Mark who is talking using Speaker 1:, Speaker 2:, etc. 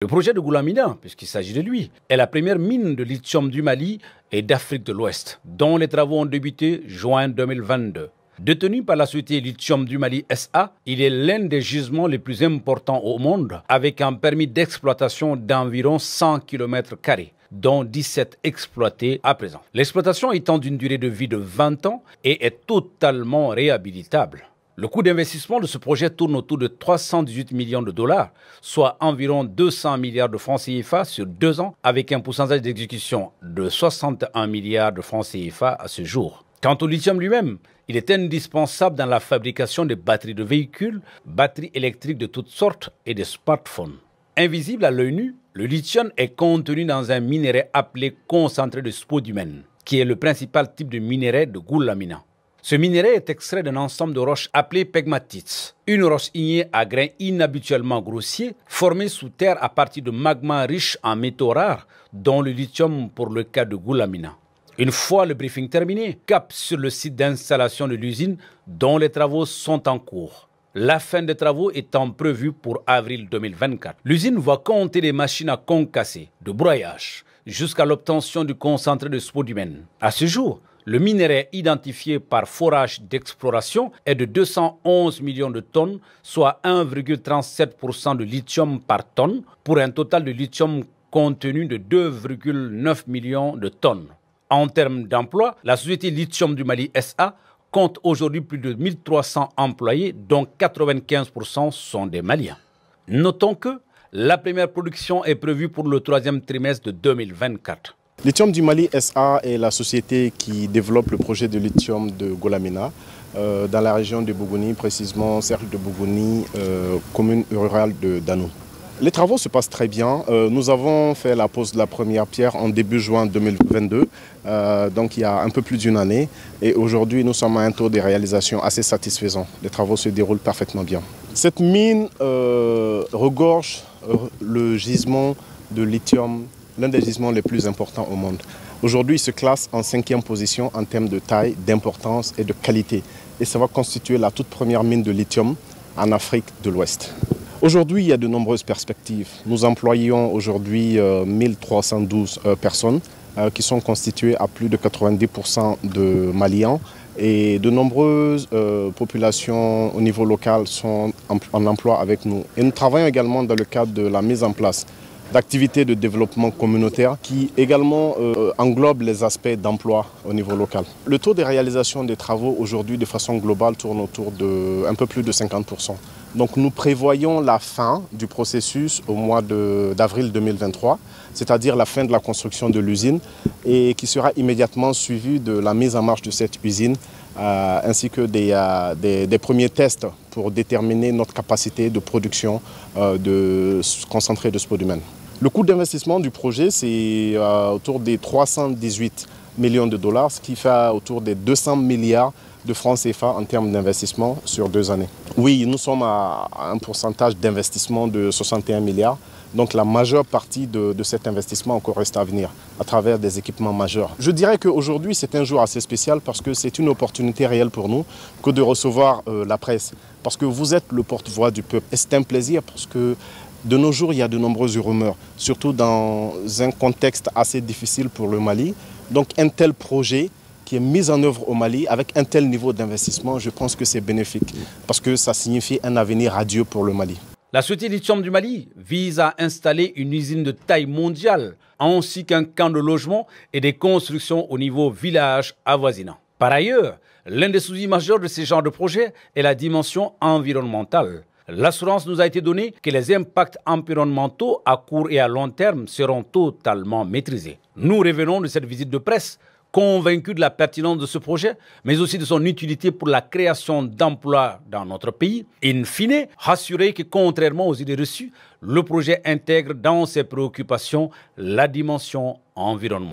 Speaker 1: Le projet de Goulamina, puisqu'il s'agit de lui, est la première mine de lithium du Mali et d'Afrique de l'Ouest, dont les travaux ont débuté juin 2022. Détenu par la société Lithium du Mali SA, il est l'un des gisements les plus importants au monde, avec un permis d'exploitation d'environ 100 km², dont 17 exploités à présent. L'exploitation étant d'une durée de vie de 20 ans et est totalement réhabilitable. Le coût d'investissement de ce projet tourne autour de 318 millions de dollars, soit environ 200 milliards de francs CFA sur 2 ans, avec un pourcentage d'exécution de 61 milliards de francs CFA à ce jour. Quant au lithium lui-même, il est indispensable dans la fabrication des batteries de véhicules, batteries électriques de toutes sortes et des smartphones. Invisible à l'œil nu, le lithium est contenu dans un minerai appelé concentré de spodumène, qui est le principal type de minerai de Goulamina. Ce minerai est extrait d'un ensemble de roches appelées pegmatites, une roche ignée à grains inhabituellement grossiers, formée sous terre à partir de magma riche en métaux rares, dont le lithium pour le cas de Goulamina. Une fois le briefing terminé, cap sur le site d'installation de l'usine dont les travaux sont en cours. La fin des travaux étant prévue pour avril 2024. L'usine va compter des machines à concasser, de broyage, jusqu'à l'obtention du concentré de spodumène. À ce jour, le minerai identifié par forage d'exploration est de 211 millions de tonnes, soit 1,37% de lithium par tonne, pour un total de lithium contenu de 2,9 millions de tonnes. En termes d'emploi, la société Lithium du Mali SA compte aujourd'hui plus de 1300 employés, dont 95% sont des Maliens. Notons que la première production est prévue pour le 3e trimestre de 2024.
Speaker 2: Lithium du Mali SA est la société qui développe le projet de lithium de Goulamina dans la région de Bougouni, précisément cercle de Bougouni, commune rurale de Danou. Les travaux se passent très bien. Nous avons fait la pose de la première pierre en début juin 2022, donc il y a un peu plus d'une année. Et aujourd'hui, nous sommes à un taux de réalisation assez satisfaisant. Les travaux se déroulent parfaitement bien. Cette mine regorge le gisement de lithium, l'un des gisements les plus importants au monde. Aujourd'hui, il se classe en 5e position en termes de taille, d'importance et de qualité. Et ça va constituer la toute première mine de lithium en Afrique de l'Ouest. Aujourd'hui, il y a de nombreuses perspectives. Nous employons aujourd'hui 1312 personnes qui sont constituées à plus de 90% de Maliens. Et de nombreuses populations au niveau local sont en emploi avec nous. Et nous travaillons également dans le cadre de la mise en place d'activités de développement communautaire qui également englobent les aspects d'emploi au niveau local. Le taux de réalisation des travaux aujourd'hui de façon globale tourne autour de un peu plus de 50%. Donc nous prévoyons la fin du processus au mois d'avril 2023, c'est-à-dire la fin de la construction de l'usine et qui sera immédiatement suivie de la mise en marche de cette usine ainsi que des premiers tests pour déterminer notre capacité de production de concentré de spodumène. Le coût d'investissement du projet, c'est autour des 318 millions de dollars, ce qui fait autour des 200 milliards de francs CFA en termes d'investissement sur 2 années. Oui, nous sommes à un pourcentage d'investissement de 61 milliards. Donc la majeure partie de cet investissement encore reste à venir à travers des équipements majeurs. Je dirais qu'aujourd'hui c'est un jour assez spécial parce que c'est une opportunité réelle pour nous que de recevoir la presse. Parce que vous êtes le porte-voix du peuple et c'est un plaisir parce que de nos jours il y a de nombreuses rumeurs, surtout dans un contexte assez difficile pour le Mali. Donc un tel projet qui est mis en œuvre au Mali avec un tel niveau d'investissement, je pense que c'est bénéfique parce que ça signifie un avenir radieux pour le Mali.
Speaker 1: La société Lithium du Mali vise à installer une usine de taille mondiale ainsi qu'un camp de logement et des constructions au niveau village avoisinant. Par ailleurs, l'un des soucis majeurs de ce genre de projet est la dimension environnementale. L'assurance nous a été donnée que les impacts environnementaux à court et à long terme seront totalement maîtrisés. Nous revenons de cette visite de presse convaincus de la pertinence de ce projet, mais aussi de son utilité pour la création d'emplois dans notre pays. In fine, rassurer que contrairement aux idées reçues, le projet intègre dans ses préoccupations la dimension environnementale.